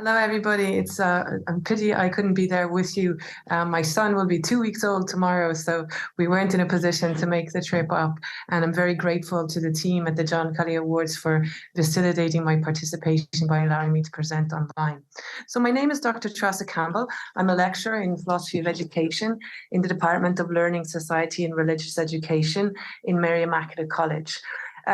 Hello, everybody. It's a pity I couldn't be there with you. My son will be 2 weeks old tomorrow, so we weren't in a position to make the trip up. And I'm very grateful to the team at the John Kelly Awards for facilitating my participation by allowing me to present online. So my name is Dr. Treasa Campbell. I'm a lecturer in philosophy of education in the Department of Learning, Society and Religious Education in Mary Immaculate College.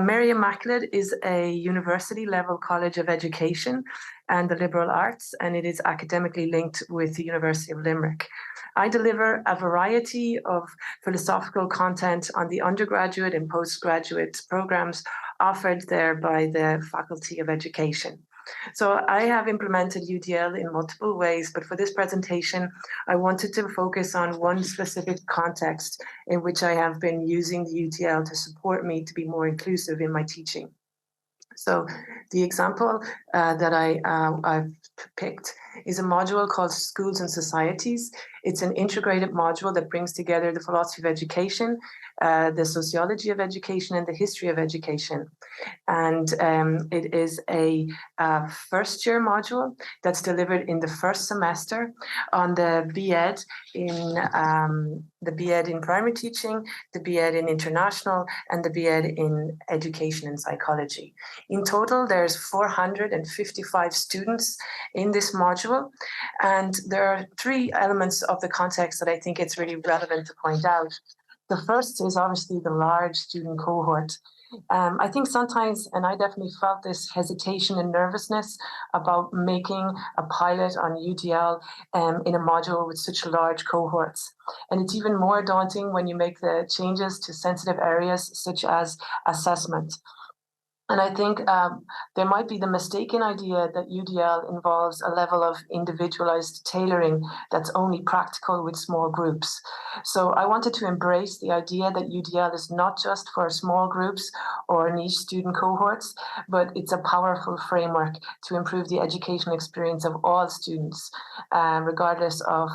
Mary Immaculate is a university-level college of education and the liberal arts, and it is academically linked with the University of Limerick. I deliver a variety of philosophical content on the undergraduate and postgraduate programs offered there by the Faculty of Education. So I have implemented UDL in multiple ways, but for this presentation, I wanted to focus on one specific context in which I have been using the UDL to support me to be more inclusive in my teaching. So the example that I've picked is a module called Schools and Societies. It's an integrated module that brings together the philosophy of education, the sociology of education, and the history of education. And it is a first-year module that's delivered in the first semester on the B.Ed in primary teaching, the B.Ed in international, and the B.Ed in education and psychology. In total, there's 455 students in this module, and there are three elements of the context that I think it's really relevant to point out. The first is obviously the large student cohort. I think sometimes, and I definitely felt this hesitation and nervousness about making a pilot on UDL in a module with such large cohorts. And it's even more daunting when you make the changes to sensitive areas such as assessment. And I think there might be the mistaken idea that UDL involves a level of individualized tailoring that's only practical with small groups. So I wanted to embrace the idea that UDL is not just for small groups or niche student cohorts, but it's a powerful framework to improve the educational experience of all students, regardless of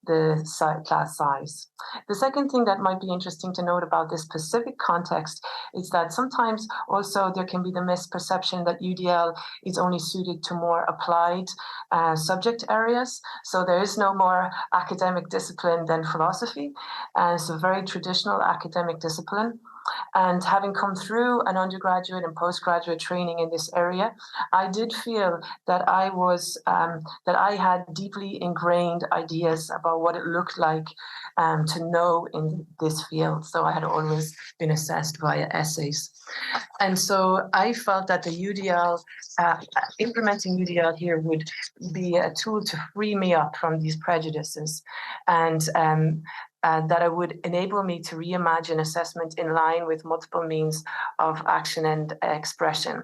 the class size. The second thing that might be interesting to note about this specific context is that sometimes also there can be the misperception that UDL is only suited to more applied subject areas. So there is no more academic discipline than philosophy. It's a very traditional academic discipline. And having come through an undergraduate and postgraduate training in this area, I did feel that I had deeply ingrained ideas about what it looked like to know in this field. So I had always been assessed via essays. And so I felt that the UDL, implementing UDL here would be a tool to free me up from these prejudices and that it would enable me to reimagine assessment in line with multiple means of action and expression.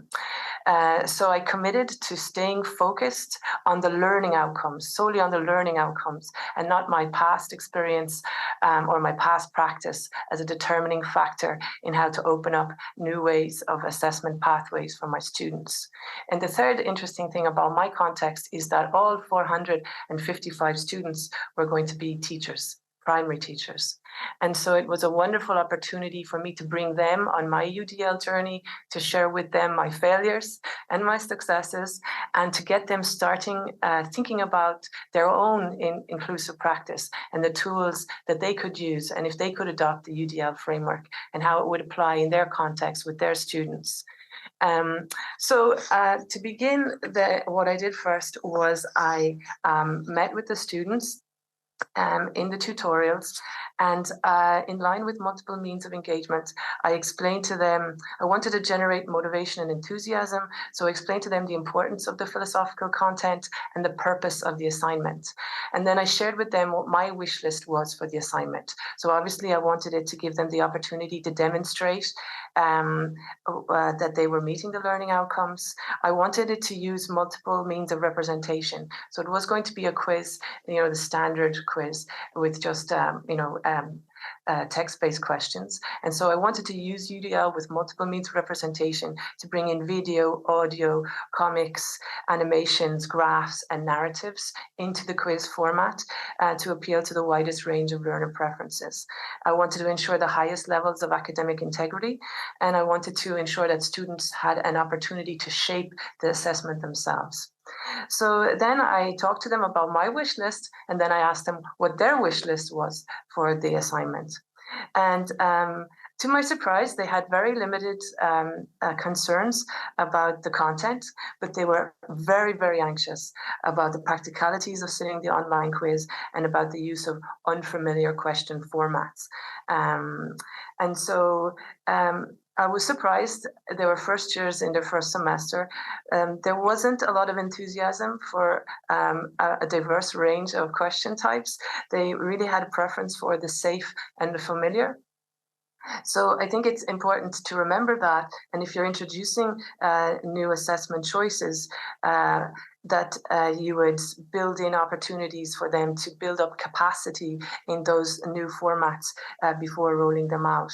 So I committed to staying focused on the learning outcomes, solely on the learning outcomes, and not my past experience or my past practice as a determining factor in how to open up new ways of assessment pathways for my students. And the third interesting thing about my context is that all 455 students were going to be teachers, primary teachers. And so it was a wonderful opportunity for me to bring them on my UDL journey, to share with them my failures and my successes, and to get them starting thinking about their own inclusive practice and the tools that they could use, and if they could adopt the UDL framework and how it would apply in their context with their students. So to begin, what I did first was I met with the students in the tutorials, and in line with multiple means of engagement, I explained to them, I wanted to generate motivation and enthusiasm, so I explained to them the importance of the philosophical content and the purpose of the assignment. And then I shared with them what my wish list was for the assignment. So obviously I wanted it to give them the opportunity to demonstrate that they were meeting the learning outcomes. I wanted it to use multiple means of representation. So it was going to be a quiz, the standard quiz with just, text-based questions. And so I wanted to use UDL with multiple means of representation to bring in video, audio, comics, animations, graphs, and narratives into the quiz format to appeal to the widest range of learner preferences. I wanted to ensure the highest levels of academic integrity, and I wanted to ensure that students had an opportunity to shape the assessment themselves. So then I talked to them about my wish list, and then I asked them what their wish list was for the assignment. And to my surprise, they had very limited concerns about the content, but they were very, very anxious about the practicalities of sitting the online quiz and about the use of unfamiliar question formats. And so I was surprised. They were first years in their first semester. There wasn't a lot of enthusiasm for a diverse range of question types. They really had a preference for the safe and the familiar. So I think it's important to remember that. And if you're introducing new assessment choices, that you would build in opportunities for them to build up capacity in those new formats before rolling them out.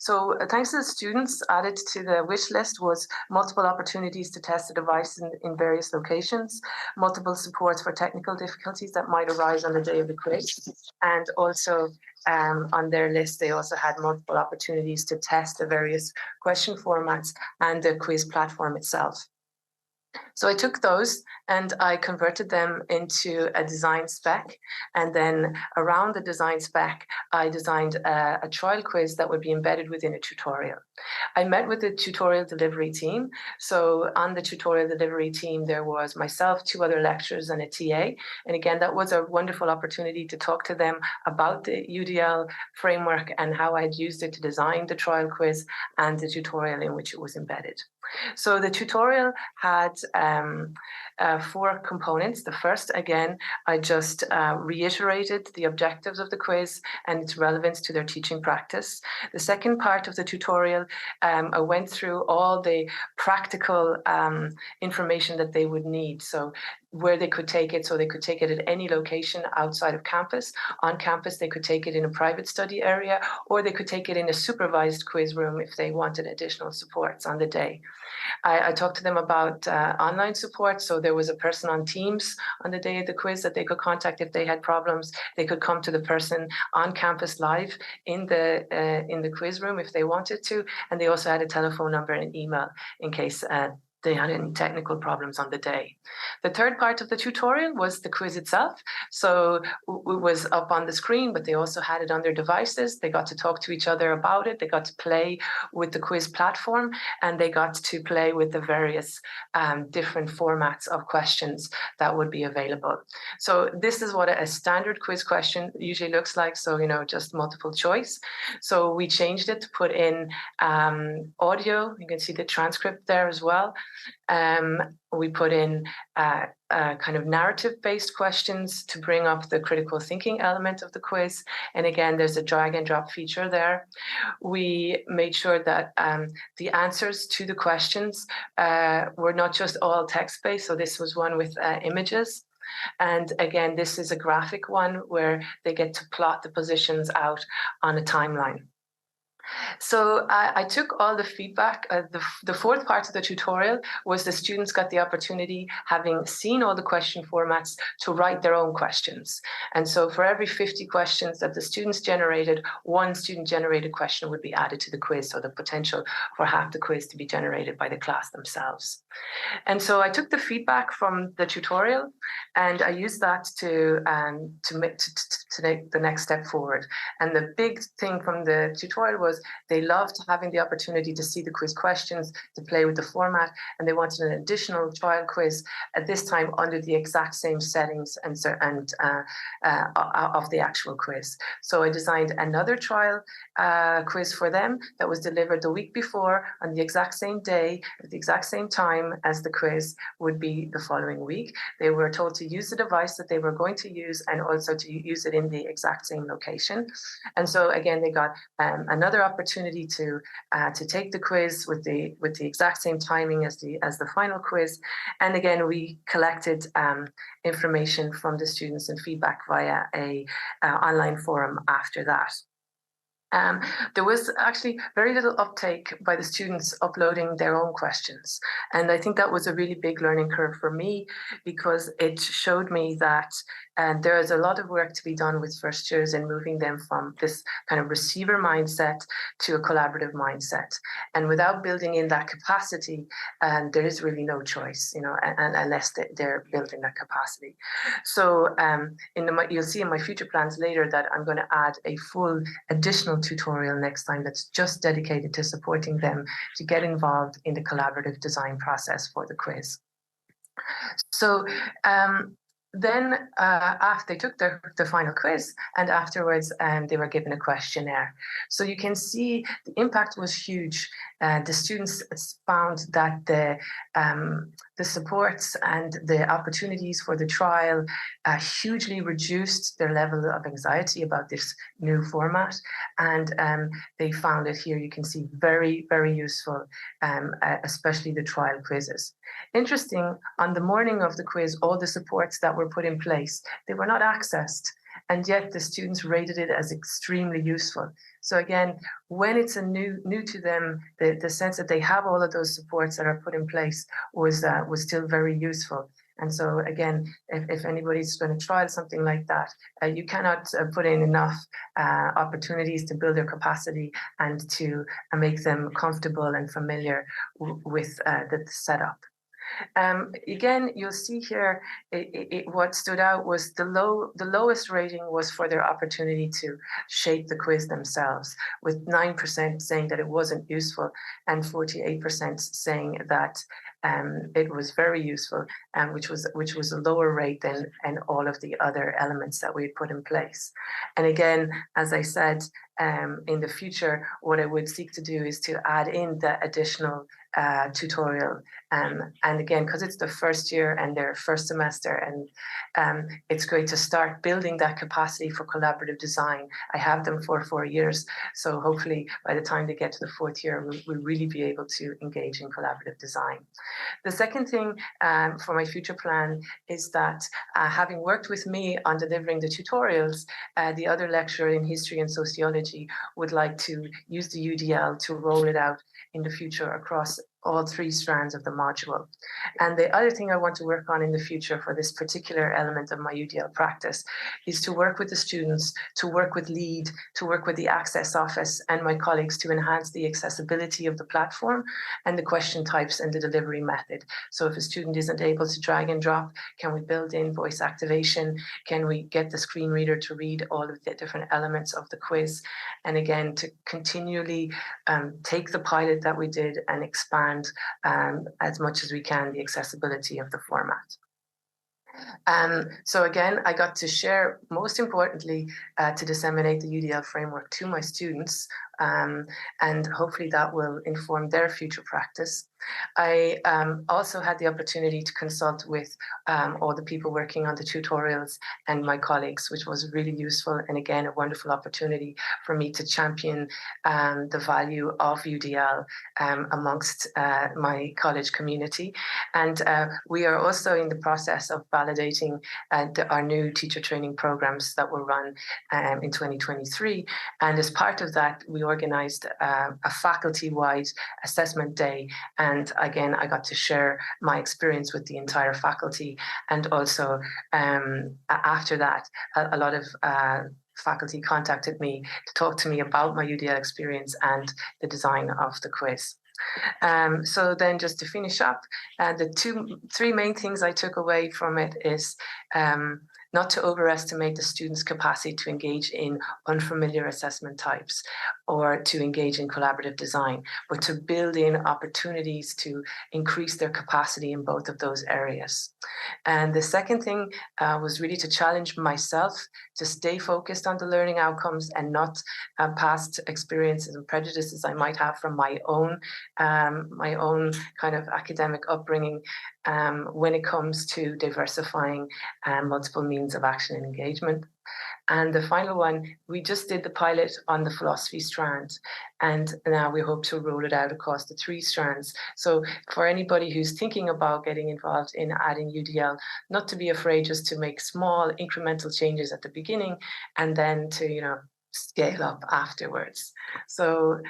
So thanks to the students, added to the wish list was multiple opportunities to test the device in various locations, multiple supports for technical difficulties that might arise on the day of the quiz, and also on their list, they also had multiple opportunities to test the various question formats and the quiz platform itself. So I took those and I converted them into a design spec. And then around the design spec, I designed a trial quiz that would be embedded within a tutorial. I met with the tutorial delivery team. So on the tutorial delivery team, there was myself, 2 other lecturers, and a TA. And again, that was a wonderful opportunity to talk to them about the UDL framework and how I had used it to design the trial quiz and the tutorial in which it was embedded. So the tutorial had 4 components. The first, again, I just reiterated the objectives of the quiz and its relevance to their teaching practice. The second part of the tutorial, I went through all the practical information that they would need. So where they could take it, so they could take it at any location outside of campus. On campus, they could take it in a private study area, or they could take it in a supervised quiz room if they wanted additional supports on the day. I talked to them about online support. So there was a person on Teams on the day of the quiz that they could contact if they had problems. They could come to the person on campus live in the quiz room if they wanted to. And they also had a telephone number and an email in case they had any technical problems on the day. The third part of the tutorial was the quiz itself. So it was up on the screen, but they also had it on their devices. They got to talk to each other about it. They got to play with the quiz platform, and they got to play with the various different formats of questions that would be available. So this is what a standard quiz question usually looks like. So, just multiple choice. So we changed it to put in audio. You can see the transcript there as well. We put in kind of narrative-based questions to bring up the critical thinking element of the quiz. And again, there's a drag and drop feature there. We made sure that the answers to the questions were not just all text-based. So this was one with images. And again, this is a graphic one where they get to plot the positions out on a timeline. So I took all the feedback. The fourth part of the tutorial was the students got the opportunity, having seen all the question formats, to write their own questions. And so for every 50 questions that the students generated, 1 student-generated question would be added to the quiz, so the potential for half the quiz to be generated by the class themselves. And so I took the feedback from the tutorial and I used that to take the next step forward. And the big thing from the tutorial was they loved having the opportunity to see the quiz questions, to play with the format, and they wanted an additional trial quiz at this time under the exact same settings and of the actual quiz. So I designed another trial quiz for them that was delivered the week before on the exact same day at the exact same time as the quiz would be the following week. They were told to use the device that they were going to use and also to use it in the exact same location. And so again, they got another opportunity to take the quiz with the exact same timing as the final quiz. And again, we collected information from the students and feedback via a online forum after that. There was actually very little uptake by the students uploading their own questions. And I think that was a really big learning curve for me, because it showed me that And there is a lot of work to be done with first years in moving them from this kind of receiver mindset to a collaborative mindset. And without building in that capacity, there is really no choice, and unless they're building that capacity. So you'll see in my future plans later that I'm going to add a full additional tutorial next time that's just dedicated to supporting them to get involved in the collaborative design process for the quiz. So then after they took the final quiz, and afterwards they were given a questionnaire. So you can see the impact was huge. The students found that the supports and the opportunities for the trial hugely reduced their level of anxiety about this new format. And they found it here, you can see, very, very useful, especially the trial quizzes. Interesting, on the morning of the quiz, all the supports that were put in place, they were not accessed. And yet the students rated it as extremely useful. So again, when it's new to them, the sense that they have all of those supports that are put in place was still very useful. And so again, if anybody's going to try something like that, you cannot put in enough opportunities to build their capacity and to make them comfortable and familiar with the setup. Again, you'll see here, what stood out was the lowest rating was for their opportunity to shape the quiz themselves, with 9% saying that it wasn't useful and 48% saying that it was very useful, which was a lower rate than all of the other elements that we put in place. And again, as I said, in the future, what I would seek to do is to add in the additional tutorial. And again, because it's the first year and their first semester, and it's great to start building that capacity for collaborative design. I have them for 4 years, so hopefully by the time they get to the fourth year, we'll really be able to engage in collaborative design. The second thing for my future plan is that having worked with me on delivering the tutorials, the other lecturer in history and sociology would like to use the UDL to roll it out in the future across all 3 strands of the module. And the other thing I want to work on in the future for this particular element of my UDL practice is to work with the students, to work with LEAD, to work with the Access Office and my colleagues to enhance the accessibility of the platform and the question types and the delivery method. So if a student isn't able to drag and drop, can we build in voice activation? Can we get the screen reader to read all of the different elements of the quiz? And again, to continually take the pilot that we did and expand as much as we can the accessibility of the format. So again, I got to share, most importantly, to disseminate the UDL framework to my students, and hopefully that will inform their future practice. I also had the opportunity to consult with all the people working on the tutorials and my colleagues, which was really useful, and again, a wonderful opportunity for me to champion the value of UDL amongst my college community. And we are also in the process of validating our new teacher training programs that will run in 2023. And as part of that, we organized a faculty-wide assessment day. And again, I got to share my experience with the entire faculty. And also after that, a lot of faculty contacted me to talk to me about my UDL experience and the design of the quiz. So then just to finish up, the 3 main things I took away from it is not to overestimate the students' capacity to engage in unfamiliar assessment types or to engage in collaborative design, but to build in opportunities to increase their capacity in both of those areas. And the second thing was really to challenge myself to stay focused on the learning outcomes and not past experiences and prejudices I might have from my own kind of academic upbringing when it comes to diversifying multiple means of action and engagement. And the final one, we just did the pilot on the philosophy strand, and now we hope to roll it out across the 3 strands. So for anybody who's thinking about getting involved in adding UDL, not to be afraid just to make small incremental changes at the beginning and then to, scale up afterwards. So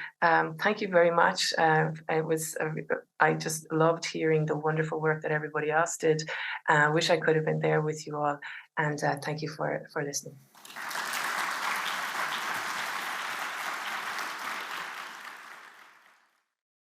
thank you very much. I just loved hearing the wonderful work that everybody else did. I wish I could have been there with you all And thank you for listening.